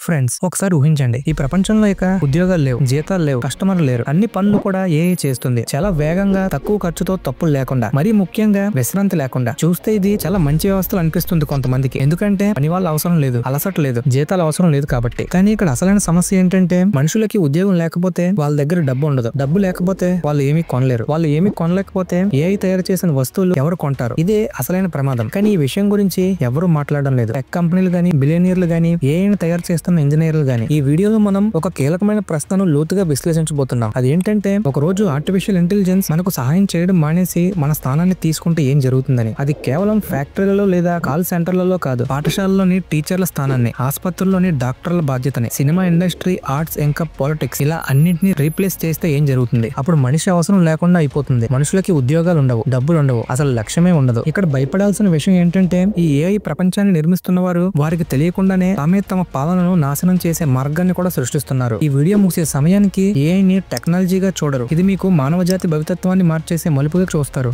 Friends ఒకసారి ఊహించండి, ఈ ప్రపంచంలో ఇక ఉద్యోగాలు లేవు, జీతాలు లేవు, కస్టమర్లు లేరు, అన్ని పనులు కూడా ఏఐ చేస్తుంది. చాలా వేగంగా, తక్కువ ఖర్చుతో, తప్పులు లేకుండా, మరీ ముఖ్యంగా విశ్రాంతి లేకుండా. చూస్తే ఇది చాలా మంచి వ్యవస్థలు అనిపిస్తుంది కొంతమందికి, ఎందుకంటే పని వాళ్ళ అవసరం లేదు, అలసట లేదు, జీతాలు అవసరం లేదు కాబట్టి. కానీ ఇక్కడ అసలైన సమస్య ఏంటంటే మనుషులకి ఉద్యోగం లేకపోతే వాళ్ళ దగ్గర డబ్బు ఉండదు, డబ్బు లేకపోతే వాళ్ళు ఏమీ కొనలేరు, వాళ్ళు ఏమీ కొనలేకపోతే ఏఐ తయారు చేసిన వస్తువులు ఎవరు కొంటారు? ఇదే అసలైన ప్రమాదం. కానీ ఈ విషయం గురించి ఎవరు మాట్లాడడం లేదు. టెక్ కంపెనీలు గానీ, బిలియనీర్లు గానీ, ఏఐని తయారు చేస్తున్న ఇంజనీర్లు గానీ. ఈ వీడియోలో మనం ఒక కీలకమైన ప్రశ్నను లోతుగా విశ్లేషించబోతున్నాం. అదేంటంటే ఒక రోజు ఆర్టిఫిషియల్ ఇంటెలిజెన్స్ మనకు సహాయం చేయడం మానేసి మన స్థానాన్ని తీసుకుంటే ఏం జరుగుతుందని. అది కేవలం ఫ్యాక్టరీలలో లేదా కాల్ సెంటర్లలో కాదు, పాఠశాలలోని టీచర్ల స్థానాన్ని, ఆసుపత్రుల్లోని డాక్టర్ల బాధ్యతని, సినిమా ఇండస్ట్రీ, ఆర్ట్స్, ఇంకా పాలిటిక్స్, ఇలా అన్నింటినీ రీప్లేస్ చేస్తే ఏం జరుగుతుంది? అప్పుడు మనిషి అవసరం లేకుండా అయిపోతుంది. మనుషులకి ఉద్యోగాలు ఉండవు, డబ్బులు ఉండవు, అసలు లక్ష్యమే ఉండదు. ఇక్కడ భయపడాల్సిన విషయం ఏంటంటే ఈ ఏఐ ప్రపంచాన్ని నిర్మిస్తున్న వారు వారికి తెలియకుండానే తామే తమ పాలనను నాశనం చేసే మార్గాన్ని కూడా సృష్టిస్తున్నారు. ఈ వీడియో ముగిసే సమయానికి ఏఐని టెక్నాలజీగా చూడరు, ఇది మీకు మానవజాతి భవితత్వాన్ని మార్చేసే మలుపుగా చూస్తారు.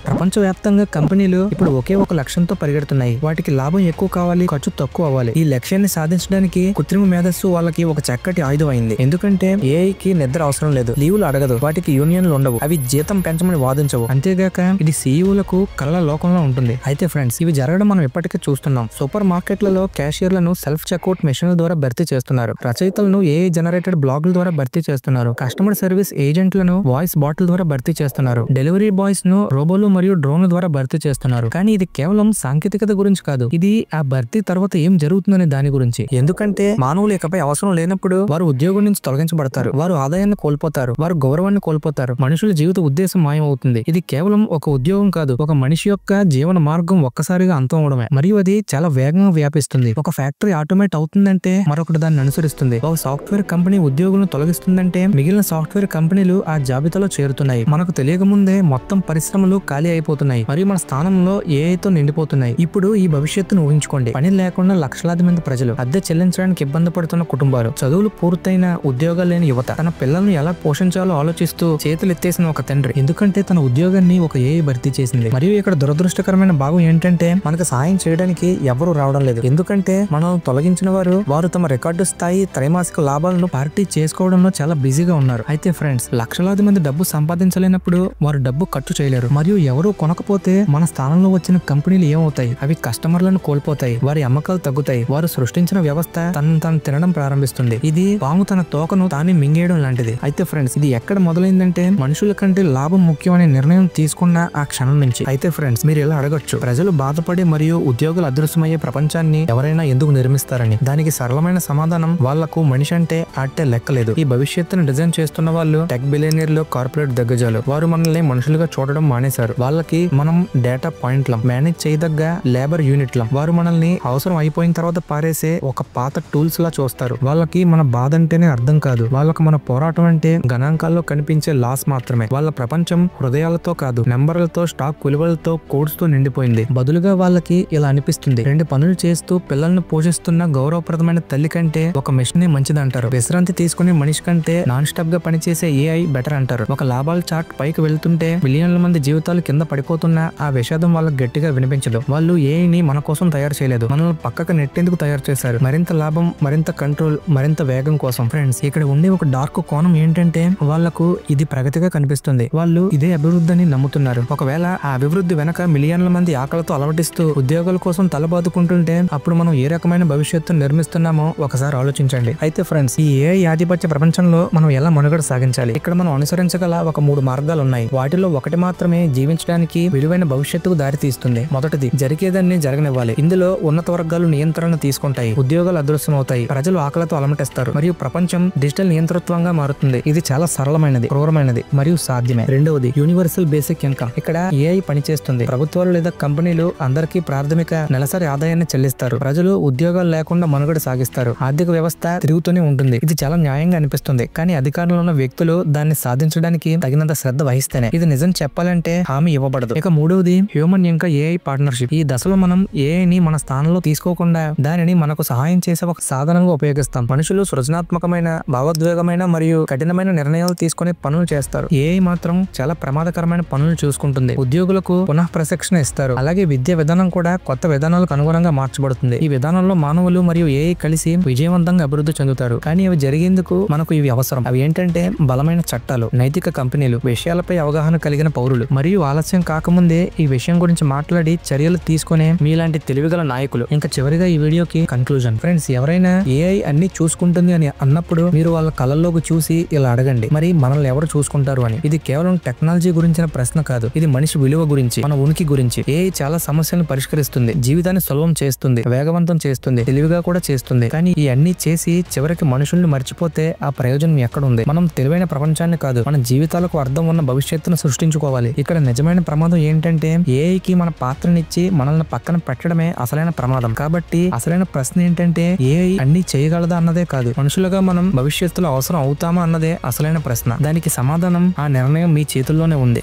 ప్రపంచవ్యాప్తంగా కంపెనీలు ఇప్పుడు ఒకే ఒక లక్ష్యంతో పరిగెడుతున్నాయి. వాటికి లాభం ఎక్కువ కావాలి, ఖర్చు తక్కువ అవ్వాలి. ఈ లక్ష్యాన్ని సాధించడానికి కృత్రిమ మేధస్సు వాళ్ళకి ఒక చక్కటి ఆయుధం అయింది. ఎందుకంటే ఏఐకి నిద్ర అవసరం లేదు, లీవులు అడగదు, వాటికి యూనియన్లు ఉండవు, అవి జీతం పెంచమని వాదించవు. అంతేగాక ఇది సీఈఓలకు కళల లోకంలో ఉంటుంది. అయితే ఫ్రెండ్స్, ఇవి జరగడం మనం ఇప్పటికే చూస్తున్నాం. సూపర్ మార్కెట్లలో క్యాషియర్లను సెల్ఫ్ చెక్అవుట్ మెషిన్ల ద్వారా భర్తీ చేస్తున్నారు. రచయితలను ఏఐ జనరేటెడ్ బ్లాగుల ద్వారా భర్తీ చేస్తున్నారు. కస్టమర్ సర్వీస్ ఏజెంట్లను వాయిస్ బాటిల్ ద్వారా భర్తీ చేస్తున్నారు. డెలివరీ బాయ్స్ ను రోబోలు మరియు డ్రోన్ల ద్వారా భర్తీ చేస్తున్నారు. కానీ ఇది కేవలం సాంకేతికత గురించి కాదు, ఇది ఆ భర్తీ తర్వాత ఏం జరుగుతుందనే దాని గురించి. ఎందుకంటే మానవులు ఇకపై అవసరం లేనప్పుడు వారు ఉద్యోగం నుంచి తొలగించబడతారు, వారు ఆదాయాన్ని కోల్పోతారు, వారు గౌరవాన్ని కోల్పోతారు, మనుషుల జీవిత ఉద్దేశం మాయమవుతుంది. ఇది కేవలం ఒక ఉద్యోగం కాదు, ఒక మనిషి యొక్క జీవన మార్గం ఒక్కసారిగా అంతం అవడమే. మరియు అది చాలా వేగంగా వ్యాపిస్తుంది. ఒక ఫ్యాక్టరీ ఆటోమేట్ అవుతుందంటే మరొకటి దాన్ని అనుసరిస్తుంది. ఒక సాఫ్ట్వేర్ కంపెనీ ఉద్యోగులను తొలగిస్తుందంటే మిగిలిన సాఫ్ట్వేర్ కంపెనీలు ఆ జాబితాలో చేరుతున్నాయి. మనకు తెలియకముందే మొత్తం పరిశ్రమలు ఖాళీ అయిపోతున్నాయి మరియు మన స్థానంలో ఏఐతో నిండిపోతున్నాయి. ఇప్పుడు ఈ భవిష్యత్తును ఊహించుకోండి. పని లేకుండా లక్షలాది మంది ప్రజలు, అద్దె చెల్లించడానికి ఇబ్బంది పడుతున్న కుటుంబాలు, చదువులు పూర్తయిన ఉద్యోగాలు లేని యువత, తన పిల్లలను ఎలా పోషించాలో ఆలోచిస్తూ చేతులు ఎత్తేసిన ఒక తండ్రి, ఎందుకంటే తన ఉద్యోగాన్ని ఒక ఏఐ భర్తీ చేసింది. మరియు ఇక్కడ దురదృష్టకరమైన భాగం ఏంటంటే మనకు సహాయం చేయడానికి ఎవరు రావడం లేదు. ఎందుకంటే మనం తొలగించిన వారు తమ రికార్డు స్థాయి త్రైమాసిక లాభాలను పార్టీ చేసుకోవడంలో చాలా బిజీగా ఉన్నారు. అయితే ఫ్రెండ్స్, లక్షలాది మంది డబ్బు సంపాదించలేనప్పుడు వారు డబ్బు ఖర్చు చేయలేరు. మరియు ఎవరు కొనకపోతే మన స్థానంలో వచ్చిన కంపెనీలు ఏమవుతాయి? అవి కస్టమర్లను కోల్పోతాయి, వారి అమ్మకాలు తగ్గుతాయి, వారు సృష్టించిన వ్యవస్థ తను తినడం ప్రారంభిస్తుంది. ఇది పాము తన తోకను తానే మింగేయడం లాంటిది. అయితే ఫ్రెండ్స్, ఇది ఎక్కడ మొదలైందంటే మనుషుల కంటే లాభం ముఖ్యం అనే నిర్ణయం తీసుకున్న ఆ క్షణం నుంచి. అయితే ఫ్రెండ్స్, మీరు ఇలా అడగొచ్చు, ప్రజలు బాధపడే మరియు ఉద్యోగులు అదృశ్యమయ్యే ప్రపంచాన్ని ఎవరైనా ఎందుకు నిర్మిస్తారని. దానికి సరళమైన సమాధానం, వాళ్లకు మనిషి అంటే ఆటే లెక్కలేదు. ఈ భవిష్యత్తును డిజైన్ చేస్తున్న వాళ్ళు టెక్ బిలియనీర్లు, కార్పొరేట్ దిగ్గజాలు. వారు మనల్ని మనుషులుగా చూడడం మానేశారు. వాళ్ళకి మనం డేటా పాయింట్లం, మేనేజ్ చేయదగ్గ లేబర్ యూనిట్లం. వారు మనల్ని అవసరం అయిపోయిన తర్వాత పారేసే ఒక పాత టూల్స్ లా చూస్తారు. వాళ్ళకి మన బాధ అంటేనే అర్థం కాదు, వాళ్ళకి మన పోరాటం అంటే గణాంకాల్లో కనిపించే లాస్ మాత్రమే. వాళ్ళ ప్రపంచం హృదయాలతో కాదు, నెంబర్లతో, స్టాక్ విలువలతో, కోడ్స్ తో నిండిపోయింది. బదులుగా వాళ్ళకి ఇలా అనిపిస్తుంది, 2 పనులు చేస్తూ పిల్లలను పోషిస్తున్న గౌరవప్రదమైన తల్లి కంటే ఒక మెషినే మంచిదంటారు. విశ్రాంతి తీసుకునే మనిషి కంటే నాన్ స్టాప్ గా పనిచేసే ఏఐ బెటర్ అంటారు. ఒక లాభాల చార్ట్ పైకి వెళ్తుంటే మిలియన్ల మంది జీవితాలు కింద పడిపోతున్న ఆ విషాదం వాళ్ళకి గట్టిగా వినిపించదు. వాళ్ళు ఏఐని మన కోసం తయారు చేయలేదు, మనల్ని పక్కకు నెట్టేందుకు తయారు చేశారు. మరింత లాభం, మరింత కంట్రోల్, మరింత వేగం కోసం. ఫ్రెండ్స్, ఇక్కడ ఉండే ఒక డార్క్ కోణం ఏంటంటే వాళ్లకు ఇది ప్రగతిగా కనిపిస్తుంది. వాళ్ళు ఇదే అభివృద్ధిని నమ్ముతున్నారు. ఒకవేళ ఆ అభివృద్ధి వెనక మిలియన్ల మంది ఆకలితో అలవటిస్తూ ఉద్యోగాల కోసం తలబాదుకుంటుంటే అప్పుడు మనం ఏ రకమైన భవిష్యత్తును నిర్మిస్తున్నామో ఒకసారి ఆలోచించండి. అయితే ఫ్రెండ్స్, ఈ ఏఐ ఆధిపత్య ప్రపంచంలో మనం ఎలా మనుగడ సాగించాలి? ఇక్కడ మనం అనుసరించగల ఒక 3 మార్గాలు ఉన్నాయి. వాటిలో ఒకటి మాత్రమే జీవించడానికి విలువైన భవిష్యత్తుకు దారి తీస్తుంది. మొదటిది, జరిగేదాన్ని జరగనివ్వాలి. ఇందులో ఉన్నత వర్గాలు నియంత్రణ తీసుకుంటాయి, ఉద్యోగాలు అదృశ్యమవుతాయి, ప్రజలు ఆకలితో అలమటిస్తారు మరియు ప్రపంచం డిజిటల్ నియంతృత్వంగా మారుతుంది. ఇది చాలా సరళమైనది, క్రూరమైనది మరియు సాధ్యమే. రెండవది, యూనివర్సల్ బేసిక్ ఇన్కమ్. ఇక్కడ ఏఐ పనిచేస్తుంది. ప్రభుత్వాలు లేదా కంపెనీలు అందరికీ ప్రాథమిక నెలసరి ఆదాయాన్ని చెల్లిస్తారు. ప్రజలు ఉద్యోగాలు లేకుండా మనుగడ సాగిస్తారు. ఆర్థిక వ్యవస్థ తిరుగుతూనే ఉంటుంది. ఇది చాలా న్యాయంగా అనిపిస్తుంది, కానీ అధికారంలో ఉన్న వ్యక్తులు దాన్ని సాధించడానికి తగినంత శ్రద్ధ వహిస్తేనే. ఇది నిజం చెప్పాలంటే హామీ ఇవ్వబడదు. ఇక మూడవది హ్యూమన్ ఇంకా ఏఐ పార్ట్నర్షిప్. ఈ దశలో మనం ఏఐని మన స్థానంలో తీసుకోకుండా దానిని మనకు సహాయం చేసే ఒక సాధనంగా ఉపయోగిస్తాం. మనుషులు సృజనాత్మకమైన, భావోద్వేగమైన మరియు కఠినమైన నిర్ణయాలు తీసుకునే పనులు చేస్తారు. ఏఐ మాత్రం చాలా ప్రమాదకరమైన పనులు చూసుకుంటుంది. ఉద్యోగులకు పునః ప్రశిక్షణ ఇస్తారు. అలాగే విద్యా విధానం కూడా కొత్త విధానాలకు అనుగుణంగా మార్చబడుతుంది. ఈ విధానంలో మానవులు మరియు ఏఐ కలిసి విజయవంతంగా అభివృద్ధి చెందుతారు. కానీ అవి జరిగేందుకు మనకు ఇవి అవసరం. అవి ఏంటంటే బలమైన చట్టాలు, నైతిక కంపెనీలు, విషయాలపై అవగాహన కలిగిన పౌరులు మరియు ఆలస్యం కాకముందే ఈ విషయం గురించి మాట్లాడి చర్యలు తీసుకునే మీలాంటి తెలివిగల నాయకులు. ఇంకా చివరిగా ఈ వీడియోకి కన్క్లూజన్. ఫ్రెండ్స్, ఎవరైనా ఏఐ అన్ని చూసుకుంటుంది అని అన్నప్పుడు మీరు వాళ్ళ కళ్ళల్లోకి చూసి ఇలా అడగండి, మరి మనల్ని ఎవరు చూసుకుంటారు అని. ఇది కేవలం టెక్నాలజీ గురించిన ప్రశ్న కాదు. ఇది మనిషి విలువ గురించి, మన ఉనికి గురించి. ఏఐ చాలా సమస్యలను పరిష్కరిస్తుంది, జీవితాన్ని సులభం చేస్తుంది, వేగవంతం చేస్తుంది, తెలివిగా కూడా చేస్తుంది. కానీ ఈ అన్ని చేసి చివరికి మనుషుల్ని మర్చిపోతే ఆ ప్రయోజనం ఎక్కడుంది? మనం తెలివైన ప్రపంచాన్ని కాదు, మన జీవితాలకు అర్థం ఉన్న భవిష్యత్తును సృష్టించుకోవాలి. ఇక్కడ నిజమైన ప్రమాదం ఏంటంటే ఏఐకి మన పాత్రనిచ్చి మనల్ని పక్కన పెట్టడమే అసలైన ప్రమాదం. కాబట్టి అసలైన ప్రశ్న ఏంటంటే ఏఐ అన్ని చేయగలదా అన్నదే కాదు, మనుషులుగా మనం భవిష్యత్తులో అవసరం అవుతామా అన్నదే అసలైన ప్రశ్న. దానికి సమాధానం, ఆ నిర్ణయం మీ చేతుల్లోనే ఉంది.